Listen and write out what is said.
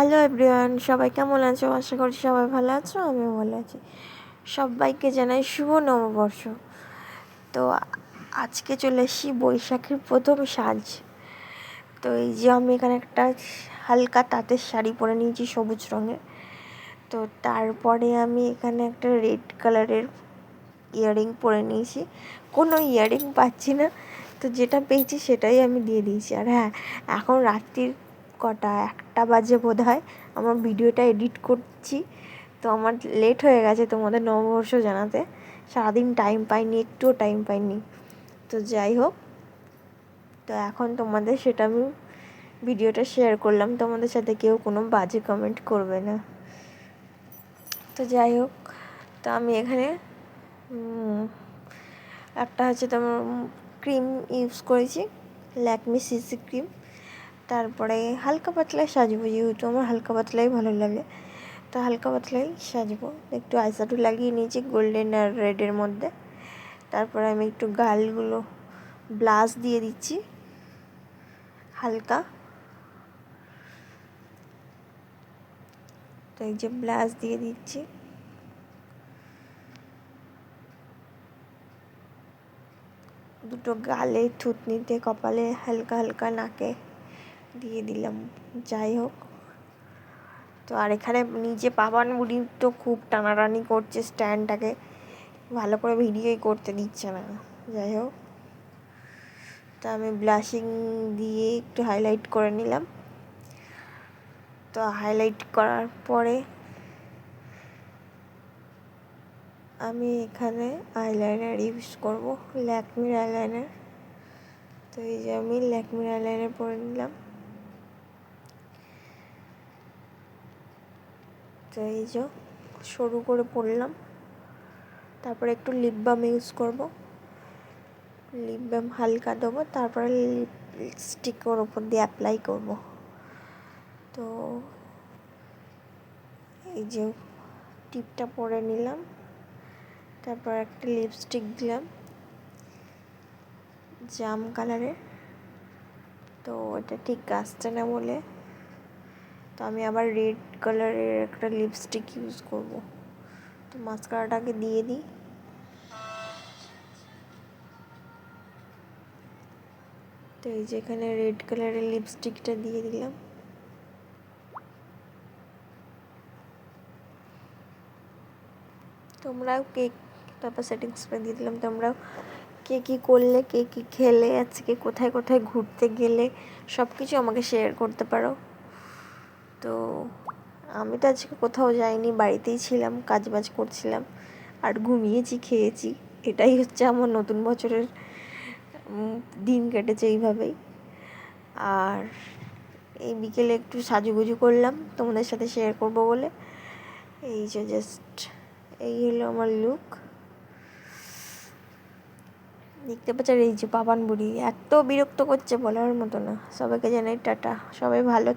Hello everyone, সবাই কেমন আছো? আশা করছি সবাই ভালো আছো, আমিও ভালো আছি। সবাইকে জানাই শুভ নববর্ষ। তো আজকে চলে এসেছি বৈশাখের প্রথম সাজ। তো এই যে আমি এখানে একটা হালকা তাঁতের শাড়ি পরে নিয়েছি সবুজ রঙের। তো তারপরে আমি এখানে একটা রেড কালারের ইয়াররিং পরে নিয়েছি। কোনো ইয়াররিং পাচ্ছি না, তো যেটা পেয়েছি সেটাই আমি দিয়ে দিয়েছি। আর হ্যাঁ, এখন রাত্রির 1টা বাজে বোধ হয়, আমার ভিডিওটা এডিট করছি, তো আমার লেট হয়ে গেছে তোমাদের নববর্ষ জানাতে। সারাদিন টাইম পাইনি, একটুও টাইম পাইনি। তো যাই হোক, তো এখন তোমাদের সেটা আমি ভিডিওটা শেয়ার করলাম তোমাদের সাথে, কেউ কোনো বাজে কমেন্ট করবে না। তো যাই হোক, তো আমি এখানে একটা হচ্ছে তোমার ক্রিম ইউজ করেছি, ল্যাকমি সিসি ক্রিম। তারপরে হালকা পাতলায় সাজবো, যেহেতু আমার হালকা পাতলাই ভালো লাগে, তো হালকা পাতলাই সাজবো। একটু আইশ্যাডো লাগিয়ে নিয়েছি গোল্ডেন আর রেডের মধ্যে। তারপরে আমি একটু গালগুলো ব্লাশ দিয়ে দিচ্ছি হালকা। তো এই যে ব্লাশ দিয়ে দিচ্ছি। দুটো গালে, থুতনিতে, কপালে, হালকা হালকা নাকে দিয়ে দিলাম। যাই হোক, তো আর এখানে নিজে পাবান বুড়ি তো খুব টানাটানি করছে, স্ট্যান্ডটাকে ভালো করে ভিডিওই করতে দিচ্ছে না। যাই হোক, তো আমি ব্লাশিং দিয়ে একটু হাইলাইট করে নিলাম। তো হাইলাইট করার পরে আমি এখানে আইলাইনার ইউজ করব, ল্যাকমির আইলাইনার। তো এই যে আমি ল্যাকমির আইলাইনার পরে নিলাম। তো এই যে সরু করে পরলাম। তারপরে একটু লিপ বাম ইউজ করব, লিপ বাম হালকা দেবো, তারপরে লিপস্টিক ওর ওপর দিয়ে অ্যাপ্লাই করব। তো এই যে টিপটা পরে নিলাম, তারপর একটা লিপস্টিক দিলাম জাম কালারের। তো এটা ঠিক আসছে না বলে, তো আমি আবার রেড কালারের একটা লিপস্টিক ইউজ করব। তো মাস্কারাটাকে দিয়ে দিই। তো এই যে এখানে রেড কালারের লিপস্টিকটা দিয়ে দিলাম। তোমরাও কেক, তারপর সেটিং স্প্রে দিয়ে দিলাম। তোমরাও কে কী করলে, কে কী খেলে, আজকে কোথায় কোথায় ঘুরতে গেলে, সব কিছু আমাকে শেয়ার করতে পারো। তো আমি তো আজকে কোথাও যাইনি, বাড়িতেই ছিলাম, কাজবাজ করছিলাম আর ঘুমিয়েছি, খেয়েছি। এটাই হচ্ছে আমার নতুন বছরের দিন কেটেছে এইভাবেই। আর এই বিকেলে একটু সাজুগুজু করলাম তোমাদের সাথে শেয়ার করবো বলে। এই যে জাস্ট এই হলো আমার লুক, দেখতে পাচ্ছ। এই যে পাবান বুড়ি এত বিরক্ত করছে বলার মতো না। সবাইকে জানাই টাটা, সবাই ভালো থেকে।